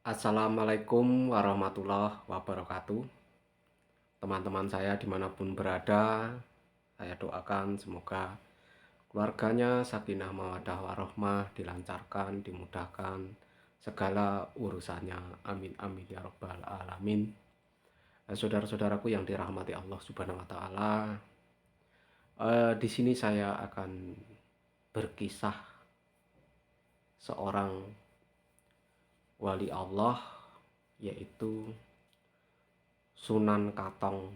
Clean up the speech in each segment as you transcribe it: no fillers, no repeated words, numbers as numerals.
Assalamualaikum warahmatullahi wabarakatuh. Teman-teman saya dimanapun berada, saya doakan semoga keluarganya sakinah mawaddah warahmah, dilancarkan, dimudahkan segala urusannya. Amin amin ya robbal alamin. Saudara-saudaraku yang dirahmati Allah Subhanahu wa taala, di sini saya akan berkisah seorang wali Allah, yaitu Sunan Katong.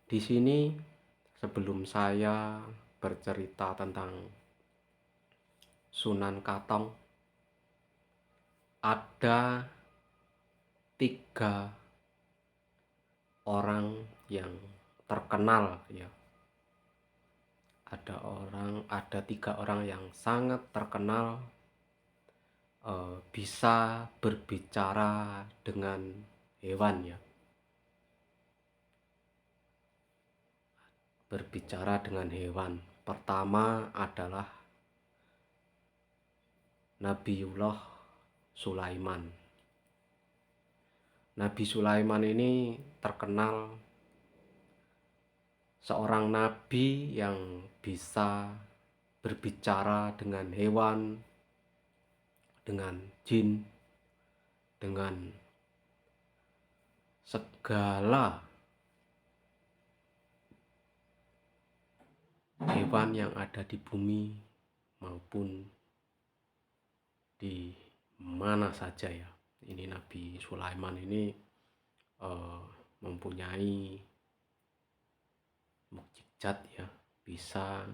Di sini sebelum saya bercerita tentang Sunan Katong, ada 3 orang yang terkenal ya. Ada 3 orang yang sangat terkenal, bisa berbicara dengan hewan ya. Berbicara dengan hewan. Pertama adalah Nabiullah Sulaiman. Nabi Sulaiman ini terkenal seorang nabi yang bisa berbicara dengan hewan, dengan jin, dengan segala hewan yang ada di bumi maupun di mana saja ya. Ini Nabi Sulaiman ini mempunyai mukjizat ya, bisa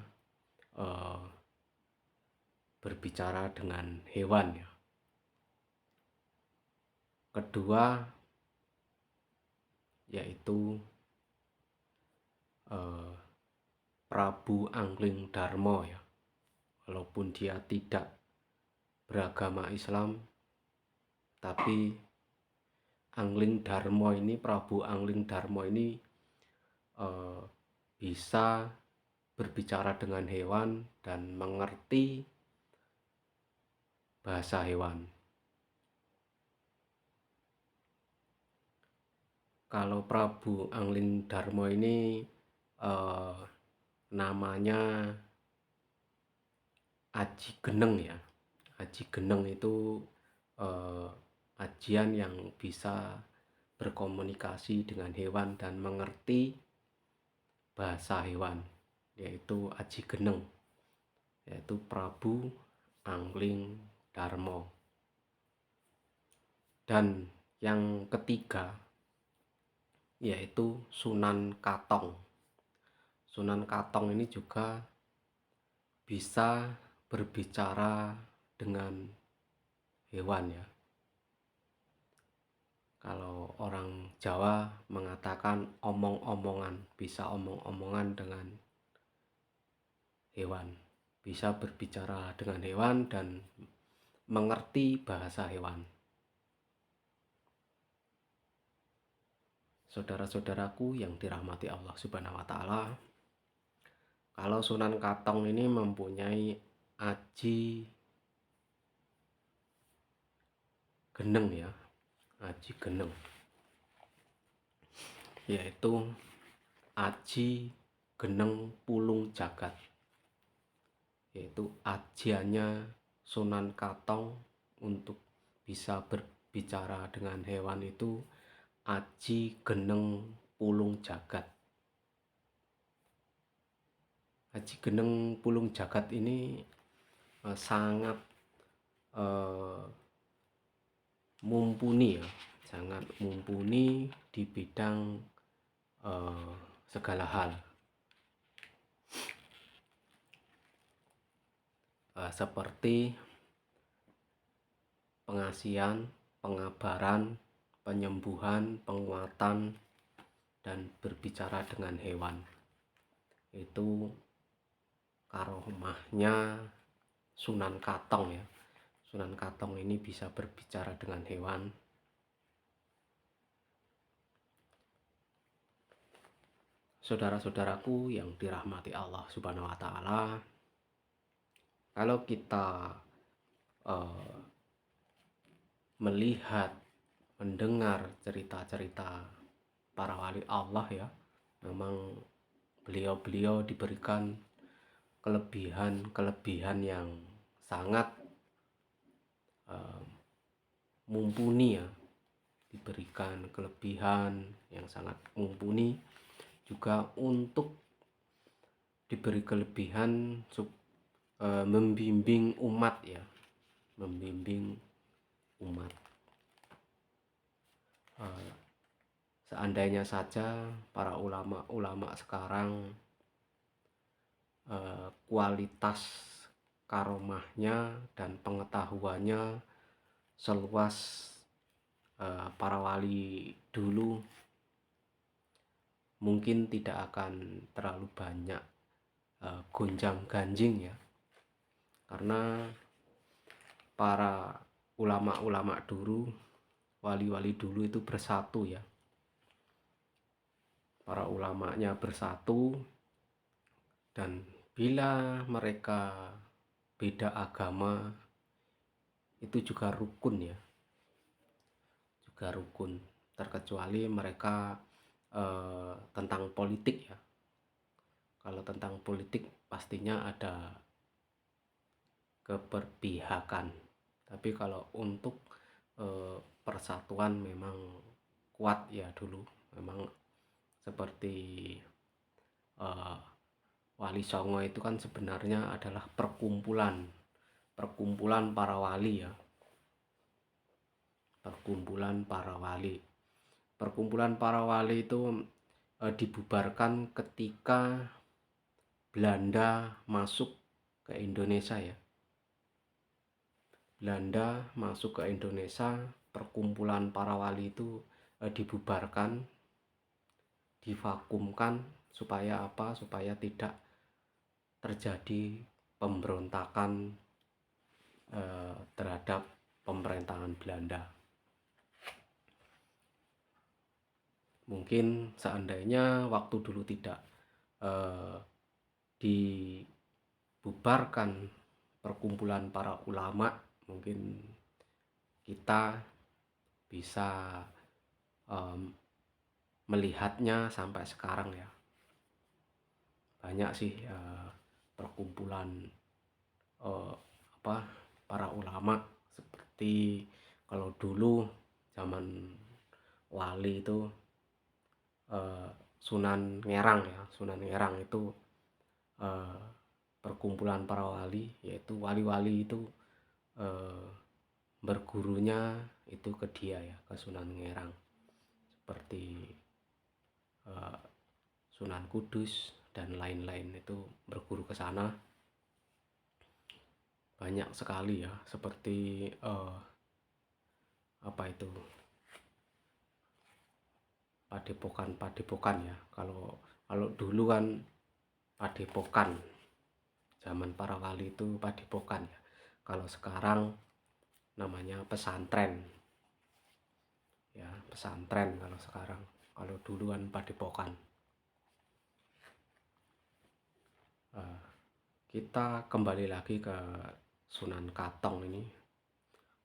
berbicara dengan hewan ya. Kedua yaitu Prabu Anglingdarma ya. Walaupun dia tidak beragama Islam, tapi Prabu Anglingdarma ini bisa berbicara dengan hewan dan mengerti bahasa hewan. Kalau Prabu Anglingdarma ini namanya Aji Geneng ya. Aji Geneng itu ajian yang bisa berkomunikasi dengan hewan dan mengerti bahasa hewan, yaitu Aji Geneng, yaitu Prabu Anglingdarma. Dan yang ketiga yaitu Sunan Katong. Sunan Katong ini juga bisa berbicara dengan hewan ya. Kalau orang Jawa mengatakan omong-omongan, bisa omong-omongan dengan hewan, bisa berbicara dengan hewan dan mengerti bahasa hewan. Saudara-saudaraku yang dirahmati Allah Subhanahu wa taala, kalau Sunan Katong ini mempunyai aji geneng ya, aji geneng, yaitu aji geneng pulung jagat, yaitu ajiannya Sunan Katong untuk bisa berbicara dengan hewan itu aji geneng pulung jagat. Aji geneng pulung jagat ini sangat mumpuni ya, sangat mumpuni di bidang segala hal, seperti pengasihan, pengabaran, penyembuhan, penguatan, dan berbicara dengan hewan. Itu karomahnya Sunan Katong ya. Sunan Katong ini bisa berbicara dengan hewan. Saudara-saudaraku yang dirahmati Allah Subhanahu wa taala, kalau kita melihat, mendengar cerita-cerita para wali Allah ya, memang beliau-beliau diberikan kelebihan-kelebihan yang sangat mumpuni ya, diberikan kelebihan yang sangat mumpuni, juga untuk diberi kelebihan membimbing umat ya, membimbing umat. Seandainya saja para ulama-ulama sekarang kualitas karomahnya dan pengetahuannya seluas para wali dulu, mungkin tidak akan terlalu banyak gonjang-ganjing ya, karena para ulama-ulama dulu, wali-wali dulu itu bersatu ya, para ulamanya bersatu, dan bila mereka beda agama itu juga rukun ya, juga rukun, terkecuali mereka tentang politik ya. Kalau tentang politik pastinya ada keberpihakan, tapi kalau untuk persatuan memang kuat ya dulu. Memang seperti Wali Songo itu kan sebenarnya adalah perkumpulan para wali ya, perkumpulan para wali. Perkumpulan para wali itu dibubarkan ketika Belanda masuk ke Indonesia ya. Belanda masuk ke Indonesia, perkumpulan para wali itu dibubarkan, divakumkan, supaya apa? Supaya tidak terjadi pemberontakan terhadap pemerintahan Belanda. Mungkin seandainya waktu dulu tidak dibubarkan perkumpulan para ulama, mungkin kita bisa melihatnya sampai sekarang ya. Banyak sih perkumpulan para ulama, seperti kalau dulu zaman wali itu Sunan Ngerang ya. Sunan Ngerang itu perkumpulan para wali, yaitu wali-wali itu bergurunya itu ke dia ya, ke Sunan Ngerang, seperti Sunan Kudus dan lain-lain, itu berguru ke sana. Banyak sekali ya, seperti padepokan ya. Kalau dulu kan padepokan, zaman para wali itu padepokan ya. Kalau sekarang namanya pesantren ya, pesantren kalau sekarang. Kalau dulu kan padepokan. Kita kembali lagi ke Sunan Katong ini.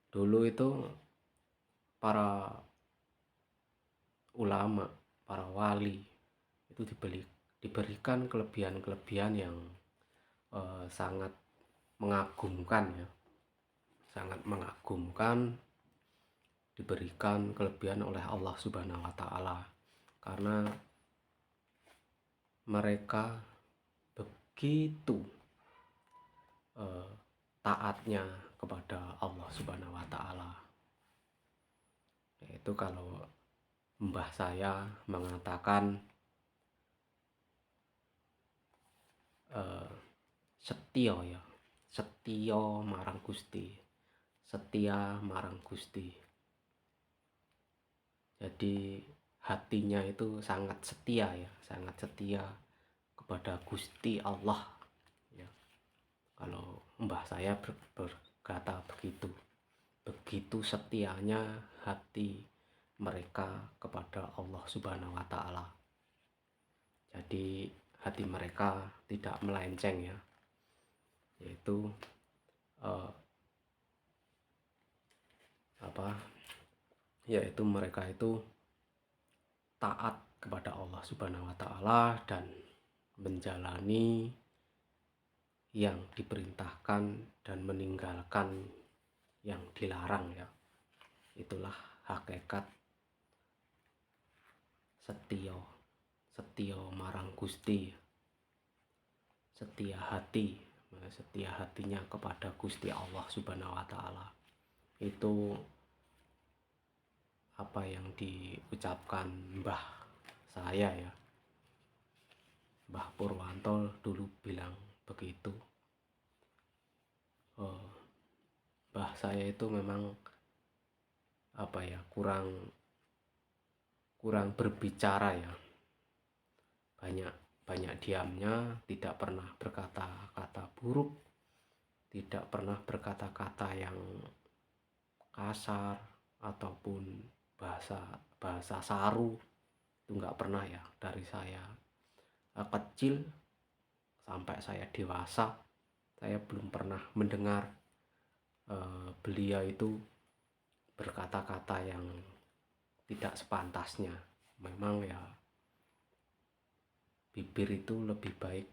Dulu itu para ulama, para wali itu diberikan kelebihan-kelebihan yang sangat mengagumkan ya, sangat mengagumkan, diberikan kelebihan oleh Allah Subhanahu wa Ta'ala, karena mereka begitu taatnya kepada Allah Subhanahu wa Ta'ala. Yaitu kalau mbah saya mengatakan setio ya, setio marang Gusti, setia marang Gusti. Jadi hatinya itu sangat setia ya, sangat setia kepada Gusti Allah ya. Kalau mbah saya berkata begitu setianya hati mereka kepada Allah Subhanahu wa Ta'ala. Jadi hati mereka tidak melenceng ya, yaitu yaitu mereka itu taat kepada Allah Subhanahu wa taala dan menjalani yang diperintahkan dan meninggalkan yang dilarang ya. Itulah hakikat setia marang Gusti, setia hatinya kepada Gusti Allah Subhanahu wa taala. Itu apa yang diucapkan mbah saya ya, Mbah Purwanto dulu bilang begitu. Mbah saya itu memang kurang berbicara ya, banyak diamnya, tidak pernah berkata-kata buruk, tidak pernah berkata-kata yang kasar ataupun bahasa saru. Itu nggak pernah ya. Dari saya kecil sampai saya dewasa, saya belum pernah mendengar beliau itu berkata-kata yang tidak sepantasnya. Memang ya, bibir itu lebih baik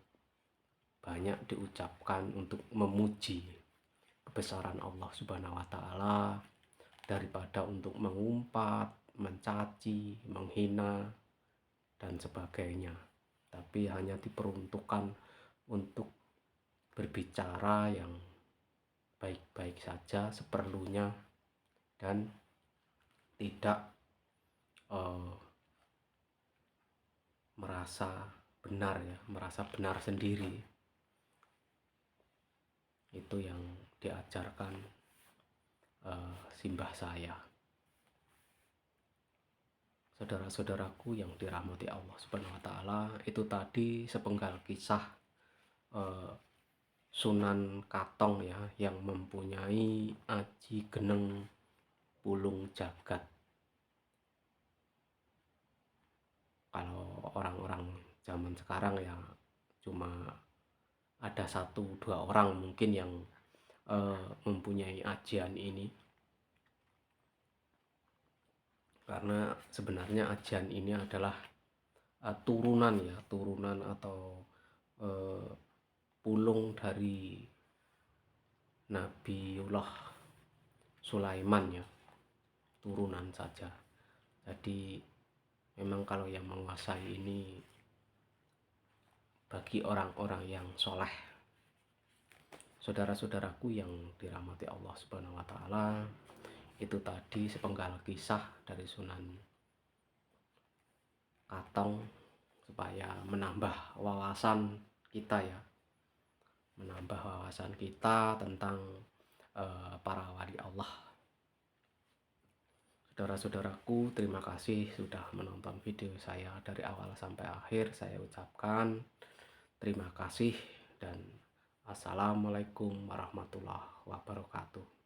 banyak diucapkan untuk memuji kebesaran Allah Subhanahu wa taala daripada untuk mengumpat, mencaci, menghina dan sebagainya. Tapi hanya diperuntukkan untuk berbicara yang baik-baik saja seperlunya dan tidak merasa benar sendiri. Itu yang diajarkan simbah saya. Saudara-saudaraku yang dirahmati Allah Subhanahu wa taala, itu tadi sepenggal kisah Sunan Katong ya, yang mempunyai aji geneng pulung jagat. Kalau orang-orang zaman sekarang ya cuma ada 1-2 orang mungkin yang mempunyai ajian ini, karena sebenarnya ajian ini adalah turunan atau pulung dari Nabiullah Sulaiman ya, turunan saja. Jadi memang kalau yang menguasai ini bagi orang-orang yang soleh. Saudara-saudaraku yang dirahmati Allah Subhanahu wa taala, itu tadi sepenggal kisah dari Sunan Katong supaya menambah wawasan kita ya, menambah wawasan kita tentang para wali Allah. Saudara-saudaraku, terima kasih sudah menonton video saya dari awal sampai akhir. Saya ucapkan terima kasih dan assalamualaikum warahmatullahi wabarakatuh.